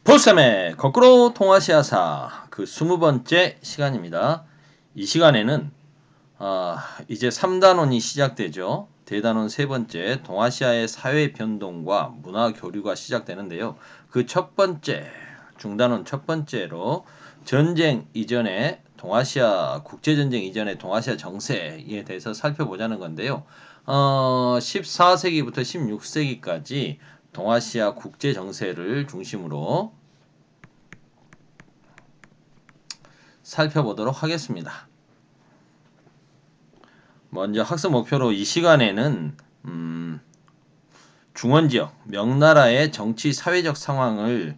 볼쌤의 거꾸로 동아시아사 그 20번째 시간입니다. 이 시간에는 이제 3단원이 시작되죠. 대단원 세 번째 동아시아의 사회 변동과 문화 교류가 시작되는데요. 그 첫 번째 중단원 첫 번째로 전쟁 이전의 동아시아 국제전쟁 이전의 동아시아 정세에 대해서 살펴보자는 건데요. 14세기부터 16세기까지 동아시아 국제 정세를 중심으로 살펴보도록 하겠습니다. 먼저 학습 목표로 이 시간에는 중원지역, 명나라의 정치 사회적 상황을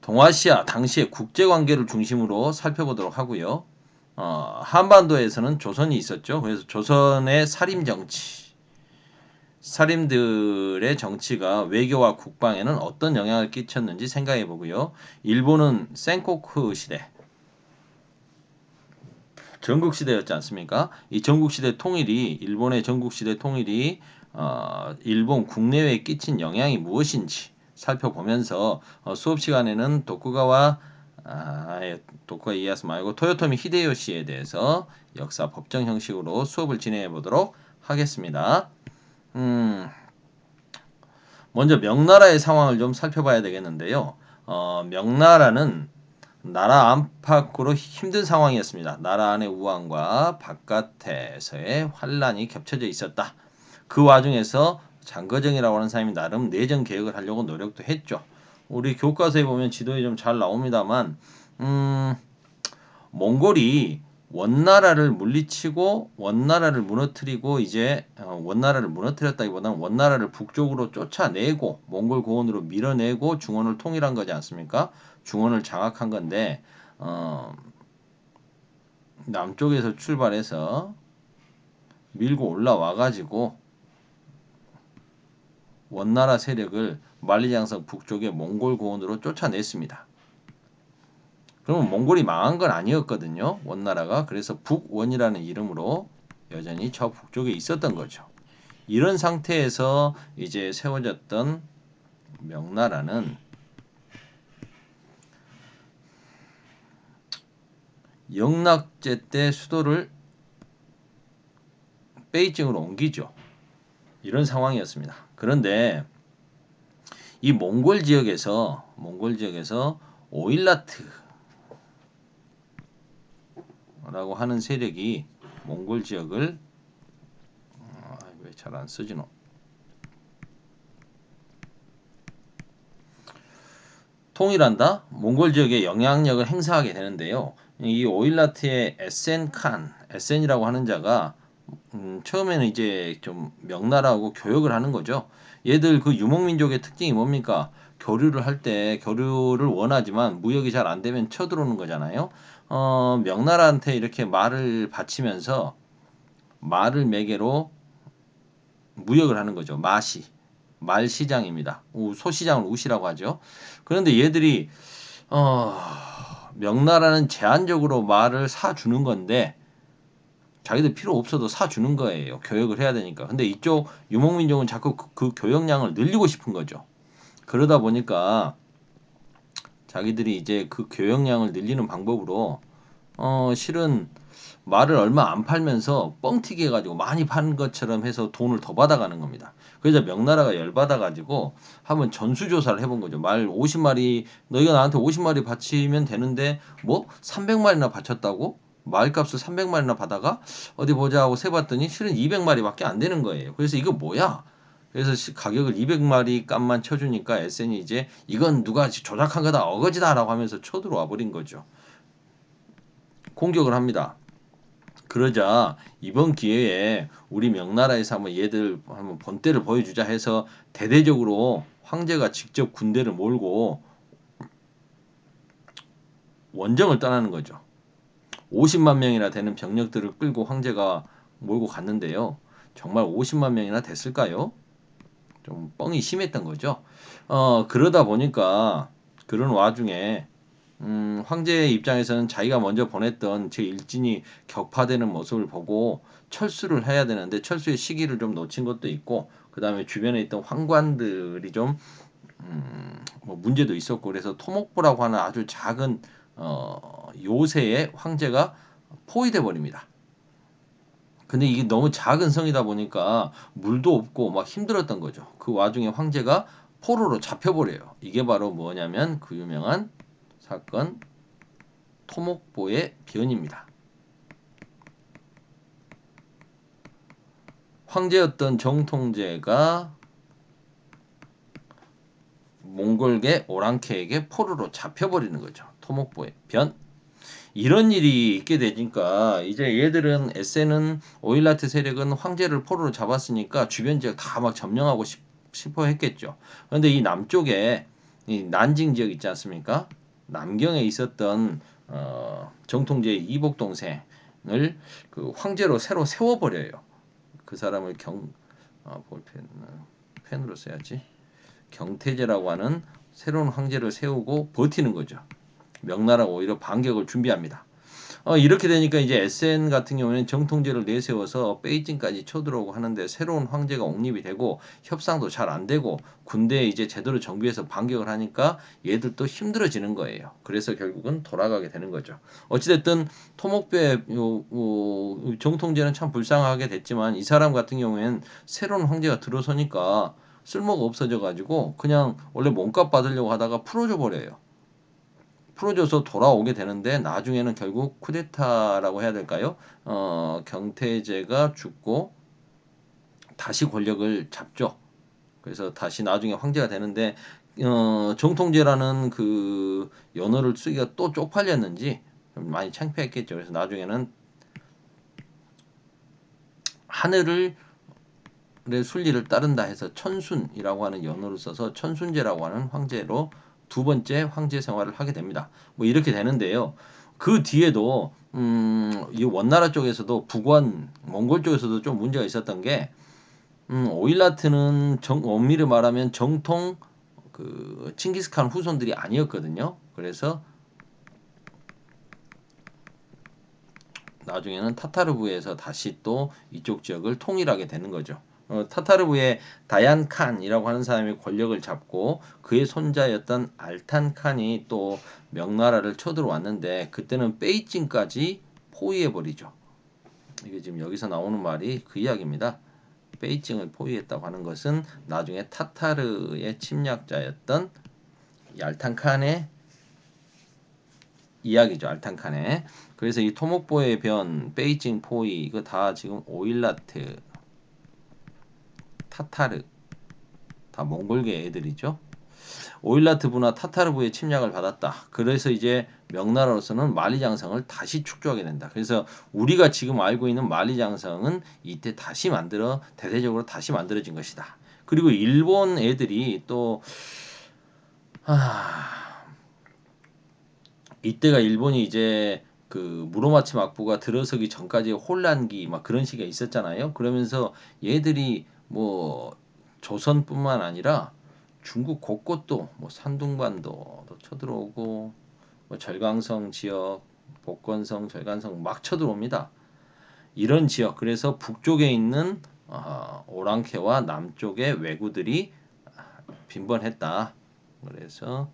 동아시아 당시의 국제관계를 중심으로 살펴보도록 하고요. 한반도에서는 조선이 있었죠. 그래서 조선의 살림정치, 살림들의 정치가 외교와 국방에는 어떤 영향을 끼쳤는지 생각해 보고요. 일본은 센코쿠 시대, 전국시대였지 않습니까? 이 전국시대 통일이 일본의 전국시대 통일이 일본 국내외에 끼친 영향이 무엇인지 살펴보면서 수업 시간에는 도쿠가와 이에야스 말고 토요토미 히데요시에 대해서 역사 법정 형식으로 수업을 진행해 보도록 하겠습니다. 먼저 명나라의 상황을 좀 살펴봐야 되겠는데요. 명나라는 나라 안팎으로 힘든 상황이었습니다. 나라 안의 우환과 바깥에서의 환란이 겹쳐져 있었다. 그 와중에서 장거정이라고 하는 사람이 나름 내정 개혁을 하려고 노력도 했죠. 우리 교과서에 보면 지도에 좀 잘 나옵니다만 몽골이 원나라를 물리치고 원나라를 무너뜨리고 이제 원나라를 무너뜨렸다기보다는 원나라를 북쪽으로 쫓아내고 몽골 고원으로 밀어내고 중원을 통일한 거지 않습니까? 중원을 장악한 건데 남쪽에서 출발해서 밀고 올라와 가지고 원나라 세력을 만리장성 북쪽의 몽골 고원으로 쫓아냈습니다. 그러면 몽골이 망한 건 아니었거든요. 원나라가. 그래서 북원이라는 이름으로 여전히 저 북쪽에 있었던 거죠. 이런 상태에서 이제 세워졌던 명나라는 영락제 때 수도를 베이징으로 옮기죠. 이런 상황이었습니다. 그런데 이 몽골 지역에서 오일라트라고 하는 세력이 몽골 지역을 왜 잘 안 쓰지노? 통일한다? 몽골 지역에 영향력을 행사하게 되는데요. 이 오일라트의 에센이라고 하는 자가 처음에는 이제 좀 명나라하고 교역을 하는 거죠. 얘들 그 유목민족의 특징이 뭡니까? 교류를 할 때 교류를 원하지만 무역이 잘 안 되면 쳐들어오는 거잖아요. 명나라한테 이렇게 말을 바치면서 말을 매개로 무역을 하는 거죠. 말시장입니다. 소시장을 우시라고 하죠. 그런데 얘들이 명나라는 제한적으로 말을 사주는 건데 자기들 필요 없어도 사주는 거예요. 교역을 해야 되니까. 근데 이쪽 유목민족은 자꾸 그 교역량을 늘리고 싶은 거죠. 그러다 보니까 자기들이 이제 그 교역량을 늘리는 방법으로 실은 말을 얼마 안 팔면서 뻥튀기 해가지고 많이 파는 것처럼 해서 돈을 더 받아가는 겁니다. 그래서 명나라가 열받아가지고 한번 전수조사를 해본 거죠. 말 50마리, 너희가 나한테 50마리 바치면 되는데 뭐 300마리나 바쳤다고? 말값을 300마리나 받아가? 어디 보자 하고 세봤더니 실은 200마리밖에 안 되는 거예요. 그래서 이거 뭐야? 그래서 가격을 200마리 값만 쳐주니까 SN이 이제 이건 누가 조작한 거다 어거지다라고 하면서 쳐들어와 버린 거죠. 공격을 합니다. 그러자 이번 기회에 우리 명나라에서 한번 얘들 한번 본때를 보여주자 해서 대대적으로 황제가 직접 군대를 몰고 원정을 떠나는 거죠. 50만 명이나 되는 병력들을 끌고 황제가 몰고 갔는데요. 정말 50만 명이나 됐을까요? 좀 뻥이 심했던 거죠. 그러다 보니까 그런 와중에 황제의 입장에서는 자기가 먼저 보냈던 제 일진이 격파되는 모습을 보고 철수를 해야 되는데 철수의 시기를 좀 놓친 것도 있고 그 다음에 주변에 있던 황관들이 좀 뭐 문제도 있었고 그래서 토목보라고 하는 아주 작은 요새의 황제가 포위돼 버립니다. 근데 이게 너무 작은 성이다 보니까 물도 없고 막 힘들었던 거죠. 그 와중에 황제가 포로로 잡혀버려요. 이게 바로 뭐냐면 그 유명한 사건 토목보의 변입니다. 황제였던 정통제가 몽골계 오랑캐에게 포로로 잡혀버리는 거죠. 토목보의 변. 이런 일이 있게 되니까 이제 얘들은 에세는 오일라트 세력은 황제를 포로로 잡았으니까 주변 지역 다 막 점령하고 싶어 했겠죠. 그런데 이 남쪽에 이 난징 지역 있지 않습니까? 남경에 있었던 정통제의 이복 동생을 그 황제로 새로 세워버려요. 그 사람을 펜으로 써야지. 경태제라고 하는 새로운 황제를 세우고 버티는 거죠. 명나라가 오히려 반격을 준비합니다. 이렇게 되니까 이제 SN 같은 경우에는 정통제를 내세워서 베이징까지 쳐들어오고 하는데 새로운 황제가 옹립이 되고 협상도 잘 안 되고 군대에 이제 제대로 정비해서 반격을 하니까 얘들도 힘들어지는 거예요. 그래서 결국은 돌아가게 되는 거죠. 어찌됐든 토목배 정통제는 참 불쌍하게 됐지만 이 사람 같은 경우에는 새로운 황제가 들어서니까 쓸모가 없어져 가지고 그냥 원래 몸값 받으려고 하다가 풀어줘 버려요. 풀어줘서 돌아오게 되는데 나중에는 결국 쿠데타라고 해야 될까요? 경태제가 죽고 다시 권력을 잡죠. 그래서 다시 나중에 황제가 되는데 정통제라는 그 연호를 쓰기가 또 쪽팔렸는지 좀 많이 창피했겠죠. 그래서 나중에는 하늘을 순리를 따른다 해서 천순이라고 하는 연호를 써서 천순제라고 하는 황제로 두 번째 황제 생활을 하게 됩니다. 뭐 이렇게 되는데요. 그 뒤에도 이 원나라 쪽에서도 북원 몽골 쪽에서도 좀 문제가 있었던 게 오일라트는 엄밀히 말하면 정통 그 칭기스칸 후손들이 아니었거든요. 그래서 나중에는 타타르부에서 다시 또 이쪽 지역을 통일하게 되는 거죠. 타타르부의 다얀 칸이라고 하는 사람이 권력을 잡고 그의 손자였던 알탄 칸이 또 명나라를 쳐들어왔는데 그때는 베이징까지 포위해 버리죠. 이게 지금 여기서 나오는 말이 그 이야기입니다. 베이징을 포위했다고 하는 것은 나중에 타타르의 침략자였던 알탄 칸의 이야기죠. 알탄 칸의. 그래서 이 토목보의 변, 베이징 포위 이거 다 지금 오일라트, 타타르 다 몽골계 애들이죠. 오일라트부나 타타르부의 침략을 받았다. 그래서 이제 명나라로서는 만리장성을 다시 축조하게 된다. 그래서 우리가 지금 알고 있는 만리장성은 이때 다시 대대적으로 다시 만들어진 것이다. 그리고 일본 애들이 또 이때가 일본이 이제 그 무로마치 막부가 들어서기 전까지 혼란기 막 그런 시기가 있었잖아요. 그러면서 얘들이 뭐 조선뿐만 아니라 중국 곳곳도 뭐 산둥반도 쳐들어오고 뭐 절강성 지역, 복건성, 절간성 막 쳐들어옵니다. 이런 지역 그래서 북쪽에 있는 오랑캐와 남쪽의 왜구들이 빈번했다. 그래서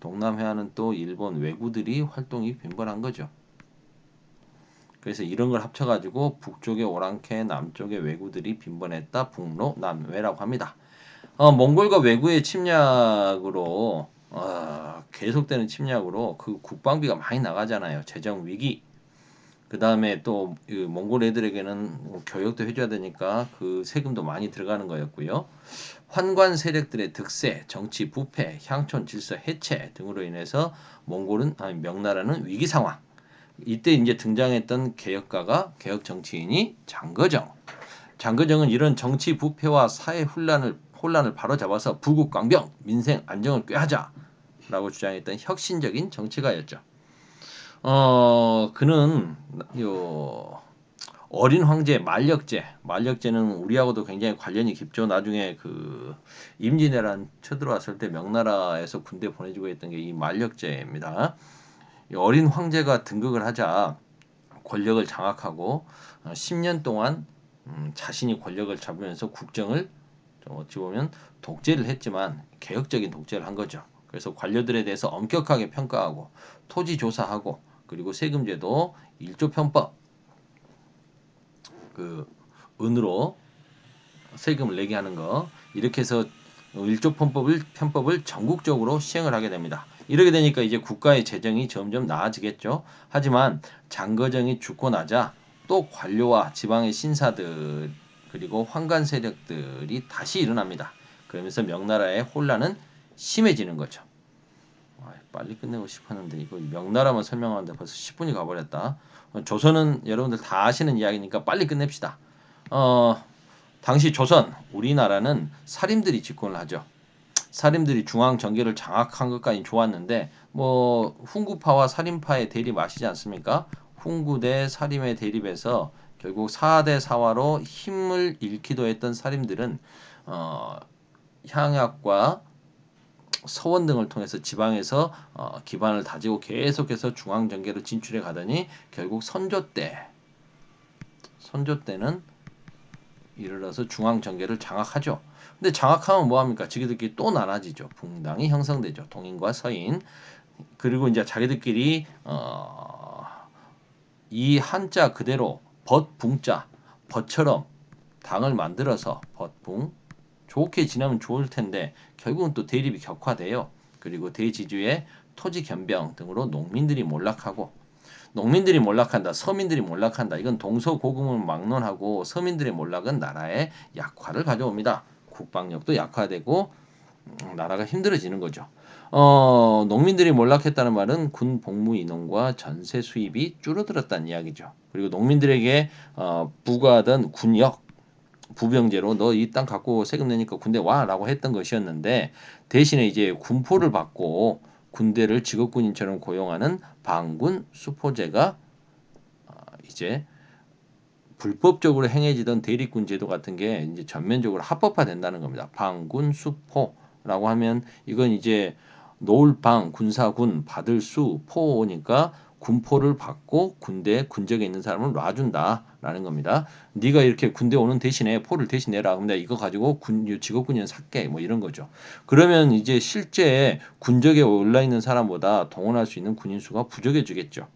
동남해안은 또 일본 왜구들이 활동이 빈번한 거죠. 그래서 이런 걸 합쳐가지고 북쪽의 오랑캐, 남쪽의 왜구들이 빈번했다. 북로, 남외라고 합니다. 몽골과 왜구의 침략으로 계속되는 침략으로 그 국방비가 많이 나가잖아요. 재정 위기. 그 다음에 또 몽골 애들에게는 교육도 해줘야 되니까 그 세금도 많이 들어가는 거였고요. 환관 세력들의 득세, 정치 부패, 향촌 질서 해체 등으로 인해서 명나라는 위기 상황. 이때 이제 등장했던 개혁 정치인이 장거정. 장거정은 이런 정치 부패와 사회 혼란을 바로잡아서 부국강병, 민생 안정을 꾀하자라고 주장했던 혁신적인 정치가였죠. 그는 어린 황제 만력제는 우리하고도 굉장히 관련이 깊죠. 나중에 그 임진왜란 쳐들어왔을 때 명나라에서 군대 보내주고 했던 게 이 만력제입니다. 이 어린 황제가 등극을 하자 권력을 장악하고 10년 동안 자신이 권력을 잡으면서 국정을 어찌 보면 독재를 했지만 개혁적인 독재를 한 거죠. 그래서 관료들에 대해서 엄격하게 평가하고 토지 조사하고 그리고 세금제도 일조 편법 그 은으로 세금을 내게 하는 거 이렇게 해서 일조 편법을 전국적으로 시행을 하게 됩니다. 이렇게 되니까 이제 국가의 재정이 점점 나아지겠죠. 하지만 장거정이 죽고 나자 또 관료와 지방의 신사들 그리고 황관 세력들이 다시 일어납니다. 그러면서 명나라의 혼란은 심해지는 거죠. 빨리 끝내고 싶었는데 이거 명나라만 설명하는데 벌써 10분이 가버렸다. 조선은 여러분들 다 아시는 이야기니까 빨리 끝냅시다. 당시 조선 우리나라는 살인들이 집권을 하죠. 살인들이 중앙 정계를 장악한 것까지 좋았는데 뭐 훈구파와 살인파의 대립 아시지 않습니까? 훈구 대 살인의 대립에서 결국 4대 4화로 힘을 잃기도 했던 살인들은 향약과 서원 등을 통해서 지방에서 기반을 다지고 계속해서 중앙 정계로 진출해 가더니 결국 선조 때는 이르러서 중앙 정계를 장악하죠. 근데 장악하면 뭐 합니까? 자기들끼리 또 나눠지죠. 붕당이 형성되죠. 동인과 서인. 그리고 이제 자기들끼리 이 한자 그대로 벗붕자 벗처럼 당을 만들어서 벗붕 좋게 지나면 좋을 텐데 결국은 또 대립이 격화돼요. 그리고 대지주의 토지 겸병 등으로 농민들이 몰락하고 농민들이 몰락한다. 서민들이 몰락한다. 이건 동서고금을 막론하고 서민들의 몰락은 나라의 약화를 가져옵니다. 국방력도 약화되고 나라가 힘들어지는 거죠. 농민들이 몰락했다는 말은 군 복무 인원과 전세 수입이 줄어들었다는 이야기죠. 그리고 농민들에게 부과하던 군역 부병제로 너 이 땅 갖고 세금 내니까 군대 와라고 했던 것이었는데 대신에 이제 군포를 받고 군대를 직업군인처럼 고용하는 방군 수포제가 이제 불법적으로 행해지던 대리군 제도 같은 게 이제 전면적으로 합법화된다는 겁니다. 방군 수포라고 하면 이건 이제 놓을 방 군사군 받을 수 포니까 군포를 받고 군대 군적에 있는 사람을 놔준다라는 겁니다. 네가 이렇게 군대 오는 대신에 포를 대신 내라. 그럼 내가 이거 가지고 직업군인 살게 뭐 이런 거죠. 그러면 이제 실제 군적에 올라 있는 사람보다 동원할 수 있는 군인 수가 부족해지겠죠.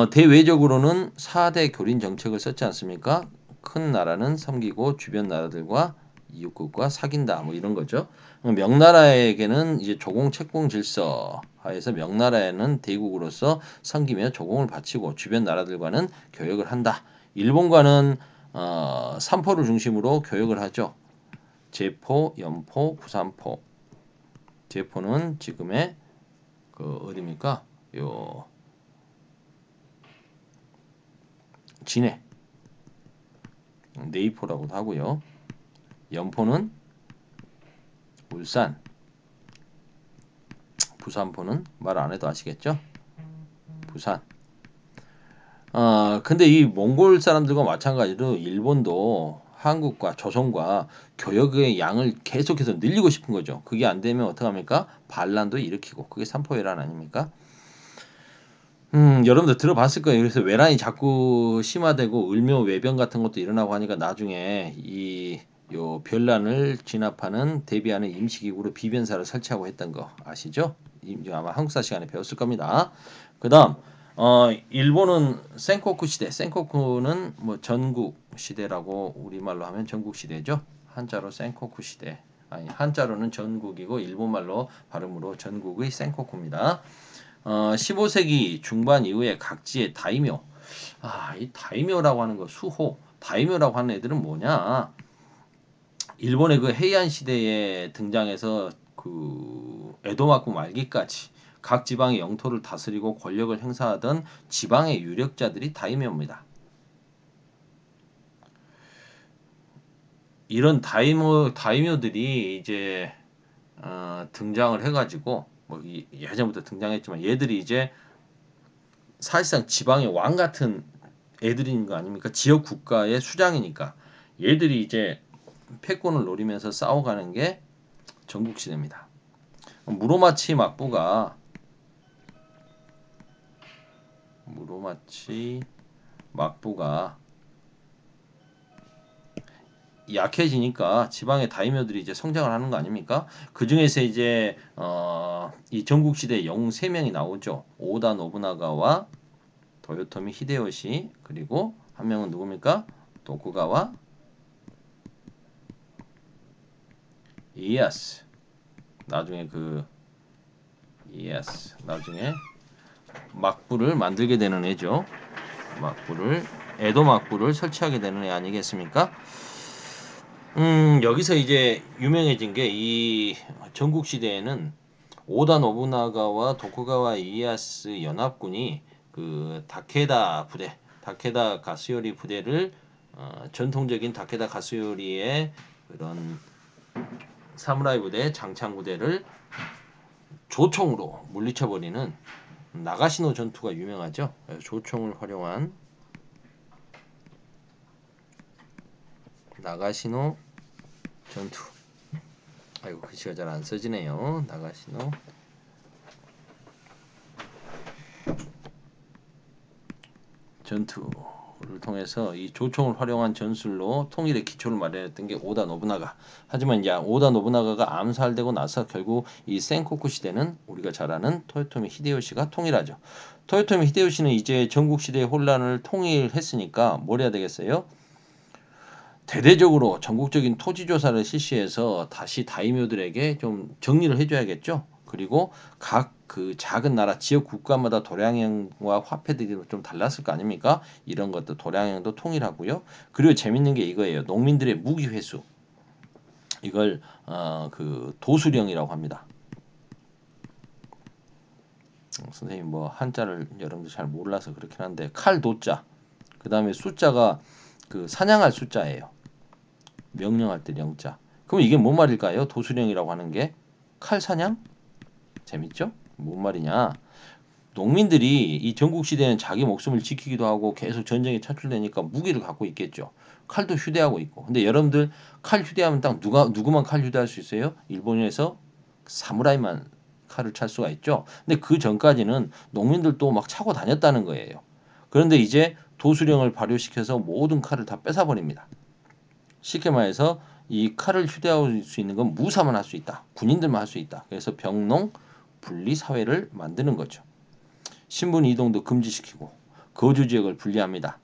대외적으로는 4대 교린 정책을 썼지 않습니까? 큰 나라는 섬기고 주변 나라들과 이웃국과 사귄다 뭐 이런 거죠. 명나라에게는 이제 조공 책봉 질서 하에서 명나라에는 대국으로서 섬기며 조공을 바치고 주변 나라들과는 교역을 한다. 일본과는 삼포를 중심으로 교역을 하죠. 제포, 연포, 부산포. 제포는 지금의 그 어디입니까? 요 진해, 네이포라고도 하고요. 연포는 울산, 부산포는 말 안 해도 아시겠죠? 부산. 근데 이 몽골 사람들과 마찬가지로 일본도 한국과 조선과 교역의 양을 계속해서 늘리고 싶은 거죠. 그게 안 되면 어떡합니까? 반란도 일으키고 그게 삼포외란 아닙니까? 여러분들 들어봤을 거예요. 그래서 외란이 자꾸 심화되고 을묘 외변 같은 것도 일어나고 하니까 나중에 요 변란을 진압하는 대비하는 임시기구로 비변사를 설치하고 했던 거 아시죠? 아마 한국사 시간에 배웠을 겁니다. 그다음 일본은 센코쿠 시대. 센코쿠는 뭐 전국 시대라고 우리말로 하면 전국 시대죠. 한자로 센코쿠 시대. 아니 한자로는 전국이고 일본말로 발음으로 전국의 센코쿠입니다. 15세기 중반 이후에 각지의 다이묘. 이 다이묘라고 하는 거 수호. 다이묘라고 하는 애들은 뭐냐? 일본의 그 헤이안 시대에 등장해서 그 에도마쿠 말기까지 각 지방의 영토를 다스리고 권력을 행사하던 지방의 유력자들이 다이묘입니다. 이런 다이묘들이 이제 등장을 해가지고 뭐 예전부터 등장했지만 얘들이 이제 사실상 지방의 왕 같은 애들인 거 아닙니까? 지역 국가의 수장이니까 얘들이 이제 패권을 노리면서 싸워가는 게 전국시대입니다. 무로마치 막부가 약해지니까 지방의 다이묘들이 이제 성장을 하는 거 아닙니까? 그 중에서 이제 이 전국시대 영웅 3명이 나오죠. 오다 노부나가와 도요토미 히데요시, 그리고 한 명은 누굽니까? 도쿠가와 이에야스. 나중에 나중에 막부를 만들게 되는 애죠. 에도 막부를 설치하게 되는 애 아니겠습니까? 여기서 이제 유명해진 게 이 전국 시대에는 오다 노부나가와 도쿠가와 이에야스 연합군이 그 다케다 가스요리 부대를 전통적인 다케다 가스요리의 그런 사무라이 부대, 장창 부대를 조총으로 물리쳐버리는 나가시노 전투가 유명하죠. 조총을 활용한 나가시노 전투. 아이고 글씨가 잘 안 써지네요. 나가시노 전투를 통해서 이 조총을 활용한 전술로 통일의 기초를 마련했던 게 오다 노부나가. 하지만 이제 오다 노부나가가 암살되고 나서 결국 이 센코쿠 시대는 우리가 잘 아는 토요토미 히데요시가 통일하죠. 토요토미 히데요시는 이제 전국 시대의 혼란을 통일했으니까 뭘 해야 되겠어요? 대대적으로 전국적인 토지 조사를 실시해서 다시 다이묘들에게 좀 정리를 해줘야겠죠. 그리고 각 그 작은 나라 지역 국가마다 도량형과 화폐들이 좀 달랐을 거 아닙니까? 이런 것도 도량형도 통일하고요. 그리고 재밌는 게 이거예요. 농민들의 무기 회수. 이걸 그 도수령이라고 합니다. 선생님 뭐 한자를 여러분들 잘 몰라서 그렇긴 한데 칼 도자. 그다음에 숫자가 그 사냥할 숫자예요. 명령할 때 영자. 그럼 이게 뭔 말일까요? 도수령이라고 하는 게 칼사냥? 재밌죠? 뭔 말이냐? 농민들이 이 전국 시대는 자기 목숨을 지키기도 하고 계속 전쟁에 차출되니까 무기를 갖고 있겠죠. 칼도 휴대하고 있고. 근데 여러분들 칼 휴대하면 딱 누구만 칼 휴대할 수 있어요? 일본에서 사무라이만 칼을 찰 수가 있죠. 근데 그 전까지는 농민들도 막 차고 다녔다는 거예요. 그런데 이제 도수령을 발효시켜서 모든 칼을 다 뺏어버립니다. 쉽게 말해서 이 칼을 휴대할 수 있는 건 무사만 할 수 있다. 군인들만 할 수 있다. 그래서 병농 분리 사회를 만드는 거죠. 신분 이동도 금지시키고 거주 지역을 분리합니다.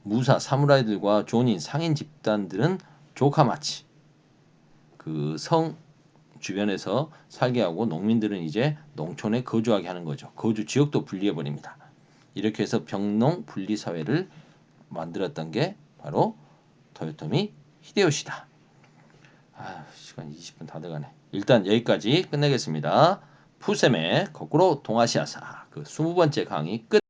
무사 사무라이들과 존인 상인 집단들은 조카마치 그 성 주변에서 살게 하고 농민들은 이제 농촌에 거주하게 하는 거죠. 거주 지역도 분리해 버립니다. 이렇게 해서 병농 분리 사회를 만들었던 게 바로 토요토미 히데요시다. 시간 20분 다 돼가네. 일단 여기까지 끝내겠습니다. 푸셈의 거꾸로 동아시아사 그 20번째 강의 끝.